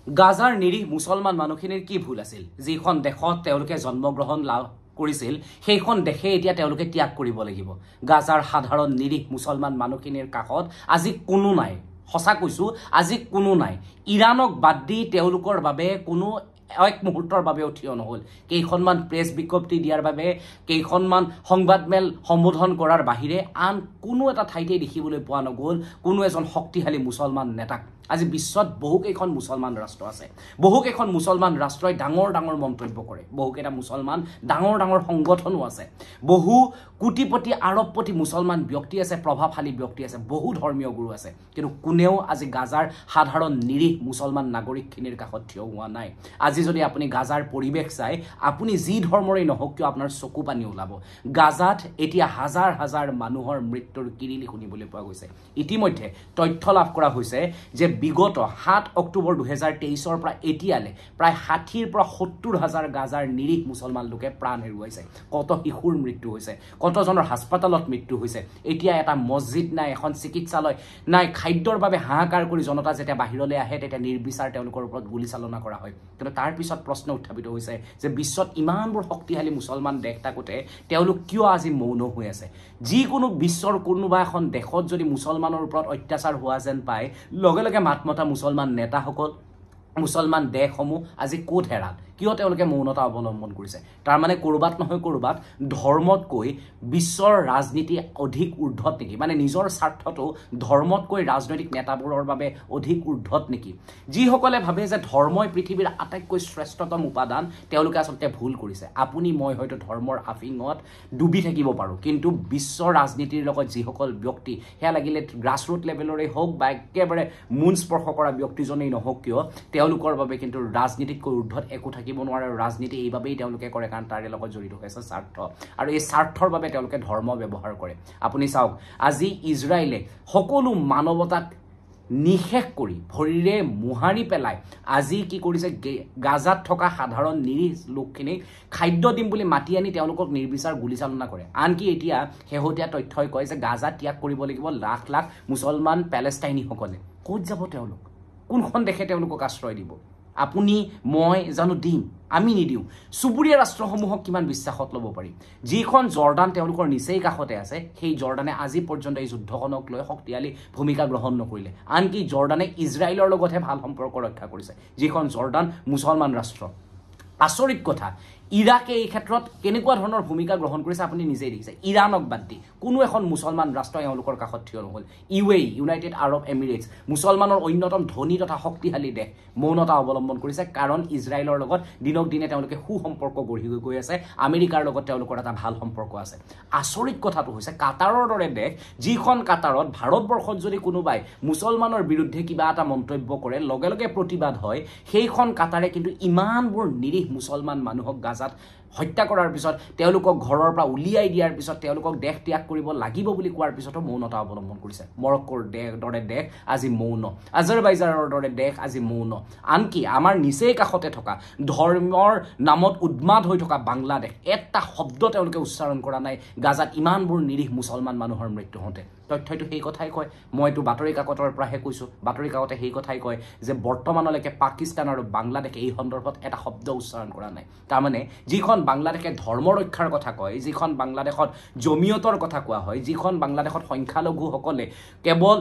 গাজাৰ নিৰীহ মুছলমান মানুহখিনিৰ কি ভুল আছিল যিখন দেশত তেওঁলোকে জন্মগ্ৰহণ লাভ কৰিছিল সেইখন দেশে এতিয়া তেওঁলোকে ত্যাগ কৰিব লাগিব গাজাৰ সাধাৰণ নিৰীহ মুছলমান মানুহখিনিৰ কাষত আজি কোনো নাই সঁচা কৈছো আজি কোনো নাই ইৰানক বাদ দি তেওঁলোকৰ বাবে কোনো এক মুহূৰ্তৰ বাবেও থিয় নহল কেইখনমান প্ৰেছ বিজ্ঞপ্তি দিয়াৰ বাবে কেইখনমান সংবাদমেল সম্বোধন কৰাৰ বাহিৰে আন কোনো এটা ঠাইতে দেখিবলৈ পোৱা নগল কোনো এজন শক্তিশালী মুছলমান নেতাক আজি বিশ্বত বহুকেইখন মুছলমান ৰাষ্ট্ৰ আছে বহুকেইখন মুছলমান ৰাষ্ট্ৰই ডাঙৰ ডাঙৰ মন্তব্য কৰে বহুকেইটা মুছলমান ডাঙৰ ডাঙৰ সংগঠনো আছে বহু কোটিপতি আৰবপতি মুছলমান ব্যক্তি আছে প্ৰভাৱশালী ব্যক্তি আছে বহু ধৰ্মীয় গুৰু আছে কিন্তু কোনেও আজি গাজাৰ সাধাৰণ নিৰীহ মুছলমান নাগৰিকখিনিৰ কাষত থিয় হোৱা নাই আজি যদি আপুনি গাজাৰ পৰিৱেশ চাই আপুনি যি ধৰ্মৰেই নহওক কিয় আপোনাৰ চকু পানী ওলাব গাজাত এতিয়া হাজাৰ হাজাৰ মানুহৰ মৃত্যুৰ কিৰিলি শুনিবলৈ পোৱা গৈছে ইতিমধ্যে তথ্য লাভ কৰা হৈছে যে বিগত 7 অক্টোবৰ 2023 পৰা এতিয়ালে প্ৰায় 60 পৰা 70 হাজাৰ গাজাৰ নিৰীহ মুছলমান লোকে প্ৰাণ হেৰুৱাইছে কত শিশুৰ মৃত্যু হৈছে কতজনৰ হাস্পতালত মৃত্যু হৈছে এতিয়া এটা মছজিদ নাই এখন চিকিৎসালয় নাই খাদ্যৰ বাবে হাহাকাৰ কৰি জনতা যেতিয়া বাহিৰলৈ আহে তেতিয়া নিৰ্বিচাৰ তেওঁলোকৰ ওপৰত গুলীচালনা কৰা হয় কিন্তু তাৰ পিছত প্ৰশ্ন উত্থাপিত হৈছে যে বিশ্বত ইমানবোৰ শক্তিশালী মুছলমান দেশ থাকোতে তেওঁলোক কিয় আজি মৌন হৈ আছে যিকোনো বিশ্বৰ কোনোবা এখন দেশত যদি মুছলমানৰ ওপৰত অত্যাচাৰ হোৱা যেন পায় লগে লগে মাতমতা মুছলমান নেতাসকল মুছলমান দেশসমূহ আজি কোট হেৰাল কিয় তেওঁলোকে মৌনতা অৱলম্বন কৰিছে তাৰ মানে কৰবাত নহয় কৰবাত ধৰ্মতকৈ বিশ্বৰ ৰাজনীতি অধিক ঊৰ্ধ্বত নেকি মানে নিজৰ স্বাৰ্থটো ধৰ্মতকৈ ৰাজনৈতিক নেতাবোৰৰ বাবে অধিক ঊৰ্ধ্বত নেকি যিসকলে ভাবে যে ধৰ্মই পৃথিৱীৰ আটাইতকৈ শ্ৰেষ্ঠতম উপাদান তেওঁলোকে আচলতে ভুল কৰিছে আপুনি মই হয়তো ধৰ্মৰ আফিঙত ডুবি থাকিব পাৰোঁ কিন্তু বিশ্ব ৰাজনীতিৰ লগত যিসকল ব্যক্তি সেয়া লাগিলে গ্ৰাছৰুট লেভেলৰে হওক বা একেবাৰে মূল স্পৰ্শ কৰা ব্যক্তিজনেই নহওক কিয় তেওঁলোকৰ বাবে কিন্তু ৰাজনীতিতকৈ ঊৰ্ধ্বত একো থাকিব নোৱাৰে ৰাজনীতি এইভাবেই তেওঁলোকে কৰে কাৰণ তাৰে লগত জড়িত হৈছে স্বাৰ্থ আৰু এই স্বাৰ্থৰ বাবে তেওঁলোকে ধৰ্ম ব্যৱহাৰ কৰে আপুনি চাওক আজি ইজৰাইলে সকলো মানৱতাক নিশেষ কৰি ভৰিৰে মুহাৰি পেলাই আজি কি কৰিছে গাজাত থকা সাধাৰণ নিৰীহ লোকখিনিক খাদ্য দিম বুলি মাতি আনি তেওঁলোকক নিৰ্বিচাৰ গুলীচালনা কৰে আনকি এতিয়া শেহতীয়া তথ্যই কয় যে গাজা ত্যাগ কৰিব লাগিব লাখ লাখ মুছলমান পেলেষ্টাইনীসকলে ক'ত যাব তেওঁলোক কোনখন দেশে তেওঁলোকক আশ্ৰয় দিব আপুনি মই জানো দিম আমি নিদিও চুবুৰীয়া ৰাষ্ট্ৰসমূহক কিমান বিশ্বাসত ল'ব পাৰি যিখন জৰ্ডান তেওঁলোকৰ নিচেই কাষতে আছে সেই জৰ্ডানে আজি পৰ্যন্ত এই যুদ্ধখনক লৈ শক্তিশালী ভূমিকা গ্ৰহণ নকৰিলে আনকি জৰ্ডানে ইজৰাইলৰ লগতহে ভাল সম্পৰ্ক ৰক্ষা কৰিছে যিখন জৰ্ডান মুছলমান ৰাষ্ট্ৰ আচৰিত কথা ইৰাকে এই ক্ষেত্ৰত কেনেকুৱা ধৰণৰ ভূমিকা গ্ৰহণ কৰিছে আপুনি নিজেই দেখিছে ইৰানক বাদ দি কোনো এখন মুছলমান ৰাষ্ট্ৰ এওঁলোকৰ কাষত থিয় নহল ইউনাইটেড আৰব এমিৰেটছ মুছলমানৰ অন্যতম ধনী তথা শক্তিশালী দেশ মৌনতা অৱলম্বন কৰিছে কাৰণ ইজৰাইলৰ লগত দিনক দিনে তেওঁলোকে সুসম্পৰ্ক গঢ়ি গৈ আছে আমেৰিকাৰ লগত তেওঁলোকৰ এটা ভাল সম্পৰ্ক আছে আচৰিত কথাটো হৈছে কাটাৰৰ দৰে দেশ যিখন কাটাৰত ভাৰতবৰ্ষত যদি কোনোবাই মুছলমানৰ বিৰুদ্ধে কিবা এটা মন্তব্য কৰে লগে লগে প্ৰতিবাদ হয় সেইখন কাটাৰে কিন্তু ইমানবোৰ নিৰীহ মুছলমান মানুহক গাজাত হত্যা কৰাৰ পিছত তেওঁলোকক ঘৰৰ পৰা উলিয়াই দিয়াৰ পিছত তেওঁলোকক দেশ ত্যাগ কৰিব লাগিব বুলি কোৱাৰ পিছতো মৌনতা অৱলম্বন কৰিছে মৰক্কোৰ দৰে দেশ আজি মৌন আজাৰবাইজানৰ দৰে দেশ আজি মৌন আনকি আমাৰ নিচেই কাষতে থকা ধৰ্মৰ নামত উন্মাদ হৈ থকা বাংলাদেশ এটা শব্দ তেওঁলোকে উচ্চাৰণ কৰা নাই গাজাত ইমানবোৰ নিৰীহ মুছলমান মানুহৰ মৃত্যু হওঁতে তথ্যটো সেই কথাই কয় মইতো বাতৰি কাকতৰ পৰাহে কৈছোঁ বাতৰি কাকতে সেই কথাই কয় যে বৰ্তমানলৈকে পাকিস্তান আৰু বাংলাদেশে এই সন্দৰ্ভত এটা শব্দ উচ্চাৰণ কৰা নাই তাৰমানে যিখন বাংলাদেশে ধৰ্ম ৰক্ষাৰ কথা কয় যিখন বাংলাদেশত জমিয়তৰ কথা কোৱা হয় যিখন বাংলাদেশত সংখ্যালঘুসকলে কেৱল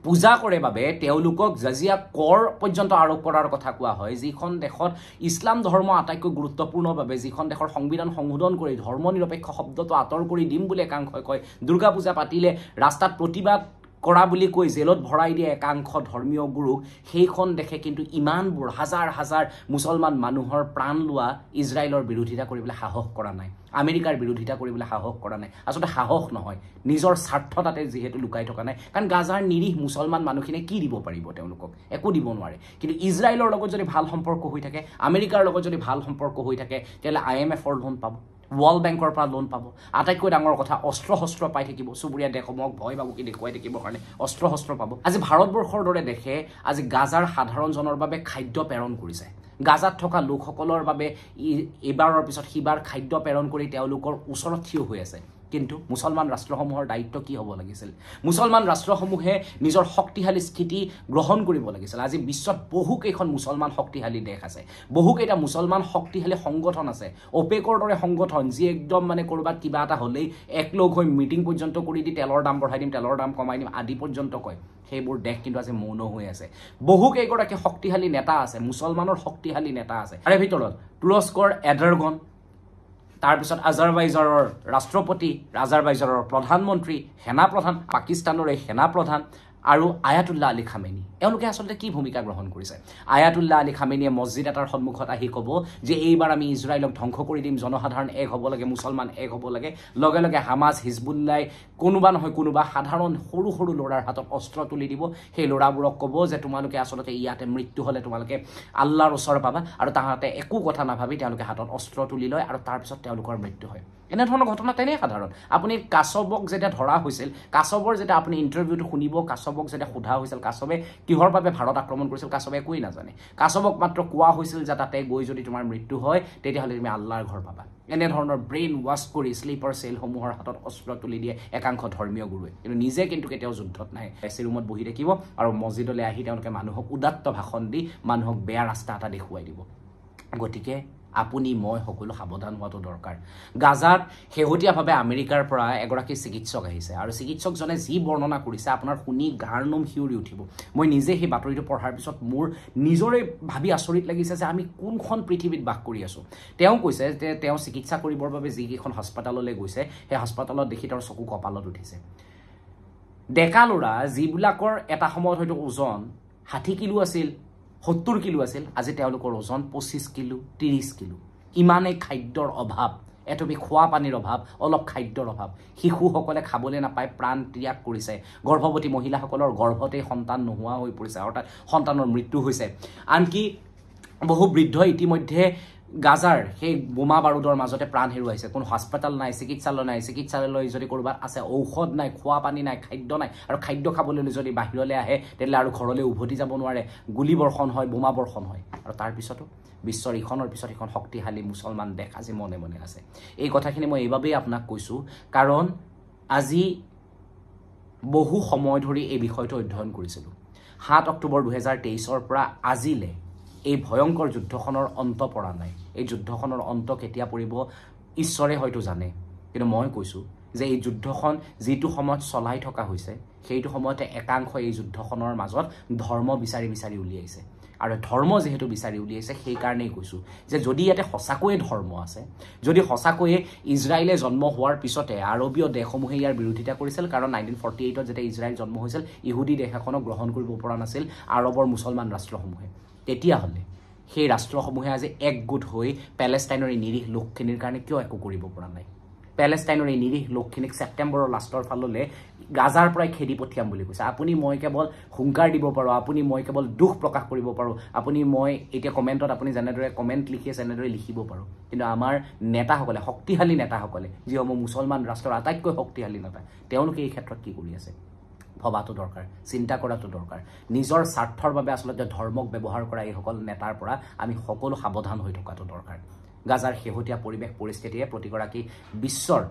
পূজা কৰে বাবে তেওঁলোকক জাজিয়া কৰ পৰ্যন্ত আৰোপ কৰাৰ কথা কোৱা হয় যিখন দেশত ইছলাম ধৰ্ম আটাইতকৈ গুৰুত্বপূৰ্ণভাৱে যিখন দেশৰ সংবিধান সংশোধন কৰি ধৰ্ম নিৰপেক্ষ শব্দটো আঁতৰ কৰি দিম বুলি একাংশই কয় দুৰ্গা পূজা পাতিলে ৰাস্তাত প্ৰতিবাদ কৰা বুলি কৈ জেলত ভৰাই দিয়ে একাংশ ধৰ্মীয় গুৰুক সেইখন দেশে কিন্তু ইমানবোৰ হাজাৰ হাজাৰ মুছলমান মানুহৰ প্ৰাণ লোৱা ইজৰাইলৰ বিৰোধিতা কৰিবলৈ সাহস কৰা নাই আমেৰিকাৰ বিৰোধিতা কৰিবলৈ সাহস কৰা নাই আচলতে সাহস নহয় নিজৰ স্বাৰ্থ তাতে যিহেতু লুকাই থকা নাই কাৰণ গাজাৰ নিৰীহ মুছলমান মানুহখিনিয়ে কি দিব পাৰিব তেওঁলোকক একো দিব নোৱাৰে কিন্তু ইজৰাইলৰ লগত যদি ভাল সম্পৰ্ক হৈ থাকে আমেৰিকাৰ লগত যদি ভাল সম্পৰ্ক হৈ থাকে তেতিয়াহ'লে IMFৰ লোন পাব ৱৰ্ল্ড বেংকৰ পৰা লোন পাব আটাইতকৈ ডাঙৰ কথা অস্ত্ৰ শস্ত্ৰ পাই থাকিব চুবুৰীয়া দেশসমূহক ভয় বাবুকি দেখুৱাই থাকিবৰ কাৰণে অস্ত্ৰ শস্ত্ৰ পাব আজি ভাৰতবৰ্ষৰ দৰে দেশে আজি গাজাৰ সাধাৰণজনৰ বাবে খাদ্য প্ৰেৰণ কৰিছে গাজাত থকা লোকসকলৰ বাবে এইবাৰৰ পিছত সিবাৰ খাদ্য প্ৰেৰণ কৰি তেওঁলোকৰ ওচৰত থিয় হৈ আছে কিন্তু মুছলমান ৰাষ্ট্ৰসমূহৰ দায়িত্ব কি হ'ব লাগিছিল মুছলমান ৰাষ্ট্ৰসমূহে নিজৰ শক্তিশালী স্থিতি গ্ৰহণ কৰিব লাগিছিল আজি বিশ্বত বহুকেইখন মুছলমান শক্তিশালী দেশ আছে বহুকেইটা মুছলমান শক্তিশালী সংগঠন আছে ওপেকৰ দৰে সংগঠন যি একদম মানে কৰবাত কিবা এটা হ'লেই একলগ হৈ মিটিং পৰ্যন্ত কৰি দি তেলৰ দাম বঢ়াই দিম তেলৰ দাম কমাই দিম আদি পৰ্যন্ত কয় সেইবোৰ দেশ কিন্তু আজি মৌন হৈ আছে বহুকেইগৰাকী শক্তিশালী নেতা আছে মুছলমানৰ শক্তিশালী নেতা আছে তাৰে ভিতৰত তুৰস্কৰ এডাৰগন তাৰপিছত আজাৰবাইজানৰ ৰাষ্ট্ৰপতি আজাৰবাইজানৰ প্ৰধানমন্ত্ৰী সেনা প্ৰধান পাকিস্তানৰ এই সেনা প্ৰধান আৰু আয়াতুল্লাহ আলী খামেনি এওঁলোকে আচলতে কি ভূমিকা গ্ৰহণ কৰিছে আয়াতুল্লাহ আলী খামেনিয়ে মছজিদ এটাৰ সন্মুখত আহি ক'ব যে এইবাৰ আমি ইজৰাইলক ধ্বংস কৰি দিম জনসাধাৰণ এক হ'ব লাগে মুছলমান এক হ'ব লাগে লগে লগে হামাজ হিজবুল্লাই কোনোবা নহয় কোনোবা সাধাৰণ সৰু সৰু ল'ৰাৰ হাতত অস্ত্ৰ তুলি দিব সেই ল'ৰাবোৰক ক'ব যে তোমালোকে আচলতে ইয়াতে মৃত্যু হ'লে তোমালোকে আল্লাহৰ ওচৰ পাবা আৰু তাহাঁতে একো কথা নাভাবি তেওঁলোকে হাতত অস্ত্ৰ তুলি লয় আৰু তাৰপিছত তেওঁলোকৰ মৃত্যু হয় এনেধৰণৰ ঘটনা তেনেই সাধাৰণ আপুনি কাছবক যেতিয়া ধৰা হৈছিল কাছবৰ যেতিয়া আপুনি ইণ্টাৰভিউটো শুনিব কাছবক যেতিয়া সোধা হৈছিল কাছবে কিহৰ বাবে ভাৰত আক্ৰমণ কৰিছিল কাছবে একোৱেই নাজানে কাছবক মাত্ৰ কোৱা হৈছিল যে তাতে গৈ যদি তোমাৰ মৃত্যু হয় তেতিয়াহ'লে তুমি আল্লাহৰ ঘৰ পাবা এনেধৰণৰ ব্ৰেইন ৱাছ কৰি স্লিপাৰ চেলসমূহৰ হাতত অস্ত্ৰ তুলি দিয়ে একাংশ ধৰ্মীয় গুৰুৱে কিন্তু নিজে কিন্তু কেতিয়াও যুদ্ধত নাই এচি ৰুমত বহি থাকিব আৰু মছজিদলৈ আহি তেওঁলোকে মানুহক উদাত্ত ভাষণ দি মানুহক বেয়া ৰাস্তা এটা দেখুৱাই দিব গতিকে আপুনি মই সকলো সাৱধান হোৱাটো দৰকাৰ গাজাত শেহতীয়াভাৱে আমেৰিকাৰ পৰা এগৰাকী চিকিৎসক আহিছে আৰু চিকিৎসকজনে যি বৰ্ণনা কৰিছে আপোনাৰ শুনি গাৰ নোম শিউৰি উঠিব মই নিজে সেই বাতৰিটো পঢ়াৰ পিছত মোৰ নিজৰে ভাবি আচৰিত লাগিছে যে আমি কোনখন পৃথিৱীত বাস কৰি আছোঁ তেওঁ কৈছে যে তেওঁ চিকিৎসা কৰিবৰ বাবে যিকেইখন হাস্পাতাললৈ গৈছে সেই হাস্পাতালত দেখি তেওঁৰ চকু কপালত উঠিছে ডেকা ল'ৰা যিবিলাকৰ এটা সময়ত হয়তো ওজন 60 কিলো আছিল 70 কিলো আছিল আজি তেওঁলোকৰ ওজন 25 কিলো 30 কিলো ইমানেই খাদ্যৰ অভাৱ এটবি খোৱা পানীৰ অভাৱ অলপ খাদ্যৰ অভাৱ শিশুসকলে খাবলৈ নাপায় প্ৰাণ ত্যাগ কৰিছে গৰ্ভৱতী মহিলাসকলৰ গৰ্ভতেই সন্তান নোহোৱা হৈ পৰিছে অৰ্থাৎ সন্তানৰ মৃত্যু হৈছে আনকি বহু বৃদ্ধ ইতিমধ্যে গাজাৰ সেই বোমা বাৰুদৰ মাজতে প্ৰাণ হেৰুৱাইছে কোনো হাস্পাতাল নাই চিকিৎসালয় যদি কৰবাত আছে ঔষধ নাই খোৱা পানী নাই খাদ্য নাই আৰু খাদ্য খাবলৈ যদি বাহিৰলৈ আহে তেতিয়াহ'লে আৰু ঘৰলৈ উভতি যাব নোৱাৰে গুলী বৰ্ষণ হয় বোমা বৰ্ষণ হয় আৰু তাৰপিছতো বিশ্বৰ ইখনৰ পিছত ইখন শক্তিশালী মুছলমান দেশ আজি মনে মনে আছে এই কথাখিনি মই এইবাবেই আপোনাক কৈছোঁ কাৰণ আজি বহু সময় ধৰি এই বিষয়টো অধ্যয়ন কৰিছিলোঁ 7 অক্টোবৰ 2023 পৰা আজিলে এই ভয়ংকৰ যুদ্ধখনৰ অন্ত পৰা নাই এই যুদ্ধখনৰ অন্ত কেতিয়া পৰিব ঈশ্বৰে হয়তো জানে কিন্তু মই কৈছোঁ যে এই যুদ্ধখন যিটো সময়ত চলাই থকা হৈছে সেইটো সময়তে একাংশ এই যুদ্ধখনৰ মাজত ধৰ্ম বিচাৰি বিচাৰি উলিয়াইছে আৰু ধৰ্ম যেহেতু বিচাৰি উলিয়াইছে সেইকাৰণেই কৈছোঁ যে যদি ইয়াতে সঁচাকৈয়ে ধৰ্ম আছে যদি সঁচাকৈয়ে ইজৰাইলে জন্ম হোৱাৰ পিছতে আৰবীয় দেশসমূহে ইয়াৰ বিৰোধিতা কৰিছিল কাৰণ 1948ত যেতিয়া ইজৰাইল জন্ম হৈছিল ইহুদী দেশ এখনক গ্ৰহণ কৰিব পৰা নাছিল আৰবৰ মুছলমান ৰাষ্ট্ৰসমূহে তেতিয়াহ'লে সেই ৰাষ্ট্ৰসমূহে আজি একগোট হৈ পেলেষ্টাইনৰ এই নিৰীহ লোকখিনিৰ কাৰণে কিয় একো কৰিব পৰা নাই পেলেষ্টাইনৰ এই নিৰীহ লোকখিনিক ছেপ্টেম্বৰৰ লাষ্টৰ ফাললৈ গাজাৰ পৰাই খেদি পঠিয়াম বুলি কৈছে আপুনি মই কেৱল হুংকাৰ দিব পাৰোঁ আপুনি মই কেৱল দুখ প্ৰকাশ কৰিব পাৰোঁ আপুনি মই এতিয়া কমেণ্টত আপুনি যেনেদৰে কমেণ্ট লিখি আছে তেনেদৰে লিখিব পাৰোঁ কিন্তু আমাৰ নেতাসকলে শক্তিশালী নেতাসকলে যিসমূহ মুছলমান ৰাষ্ট্ৰৰ আটাইতকৈ শক্তিশালী নেতা তেওঁলোকে এই ক্ষেত্ৰত কি কৰি আছে ভবাটো দৰকাৰ চিন্তা কৰাটো দৰকাৰ নিজৰ স্বাৰ্থৰ বাবে আচলতে ধৰ্মক ব্যৱহাৰ কৰা এইসকল নেতাৰ পৰা আমি সকলো সাৱধান হৈ থকাটো দৰকাৰ গাজাৰ শেহতীয়া পৰিৱেশ পৰিস্থিতিয়ে প্ৰতিগৰাকী বিশ্বৰ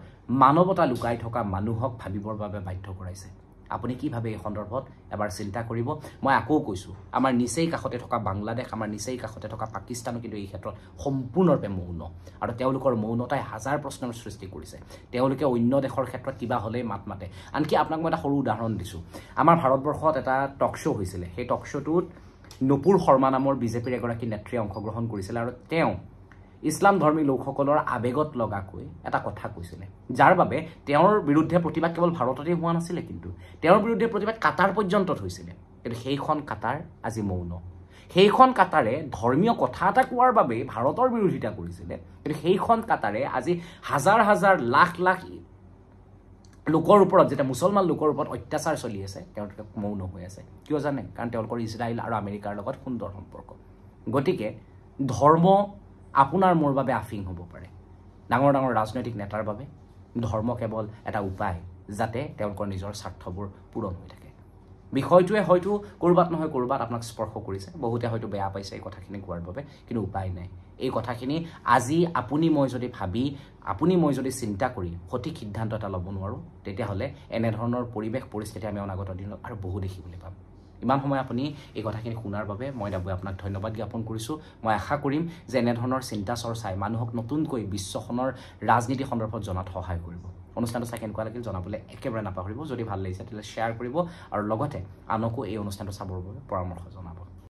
মানৱতা লুকাই থকা মানুহক ভাবিবৰ বাবে বাধ্য কৰাইছে আপুনি কি ভাবে এই সন্দৰ্ভত এবাৰ চিন্তা কৰিব মই আকৌ কৈছোঁ আমাৰ নিচেই কাষতে থকা বাংলাদেশ আমাৰ নিচেই কাষতে থকা পাকিস্তানো কিন্তু এই ক্ষেত্ৰত সম্পূৰ্ণৰূপে মৌন আৰু তেওঁলোকৰ মৌনতাই হাজাৰ প্ৰশ্নৰ সৃষ্টি কৰিছে তেওঁলোকে অন্য দেশৰ ক্ষেত্ৰত কিবা হ'লেই মাত মাতে আনকি আপোনাক মই এটা সৰু উদাহৰণ দিছোঁ আমাৰ ভাৰতবৰ্ষত এটা টক শ্ব' হৈছিলে সেই টক শ্ব'টোত নুপুৰ শৰ্মা নামৰ বিজেপিৰ এগৰাকী নেত্ৰীয়ে অংশগ্ৰহণ কৰিছিলে আৰু তেওঁ ইছলাম ধৰ্মী লোকসকলৰ আবেগত লগাকৈ এটা কথা কৈছিলে যাৰ বাবে তেওঁৰ বিৰুদ্ধে প্ৰতিবাদ কেৱল ভাৰততে হোৱা নাছিলে কিন্তু তেওঁৰ বিৰুদ্ধে প্ৰতিবাদ কাটাৰ পৰ্যন্তত হৈছিলে কিন্তু সেইখন কাটাৰ আজি মৌন সেইখন কাটাৰে ধৰ্মীয় কথা এটা কোৱাৰ বাবে ভাৰতৰ বিৰোধিতা কৰিছিলে কিন্তু সেইখন কাটাৰে আজি হাজাৰ হাজাৰ লাখ লাখ লোকৰ ওপৰত যেতিয়া মুছলমান লোকৰ ওপৰত অত্যাচাৰ চলি আছে তেওঁলোকে মৌন হৈ আছে কিয় জানে কাৰণ তেওঁলোকৰ ইজৰাইল আৰু আমেৰিকাৰ লগত সুন্দৰ সম্পৰ্ক গতিকে ধৰ্ম আপোনাৰ মোৰ বাবে আফিং হ'ব পাৰে ডাঙৰ ডাঙৰ ৰাজনৈতিক নেতাৰ বাবে ধৰ্ম কেৱল এটা উপায় যাতে তেওঁলোকৰ নিজৰ স্বাৰ্থবোৰ পূৰণ হৈ থাকে বিষয়টোৱে হয়তো ক'ৰবাত নহয় ক'ৰবাত আপোনাক স্পৰ্শ কৰিছে বহুতে হয়তো বেয়া পাইছে এই কথাখিনি কোৱাৰ বাবে কিন্তু উপায় নাই এই কথাখিনি আজি আপুনি মই যদি চিন্তা কৰি সঠিক সিদ্ধান্ত এটা ল'ব নোৱাৰোঁ তেতিয়াহ'লে এনেধৰণৰ পৰিৱেশ পৰিস্থিতি আমি অনাগত দিনত আৰু বহু দেখিবলৈ পাম ইমান সময় আপুনি এই কথাখিনি শুনাৰ বাবে মই আপোনাক ধন্যবাদ জ্ঞাপন কৰিছোঁ মই আশা কৰিম যে এনেধৰণৰ চিন্তা চৰ্চাই মানুহক নতুনকৈ বিশ্বখনৰ ৰাজনীতি সন্দৰ্ভত জনাত সহায় কৰিব অনুষ্ঠানটো চাই কেনেকুৱা লাগিল জনাবলৈ একেবাৰে নাপাহৰিব যদি ভাল লাগিছে তেতিয়াহ'লে শ্বেয়াৰ কৰিব আৰু লগতে আনকো এই অনুষ্ঠানটো চাবৰ বাবে পৰামৰ্শ জনাব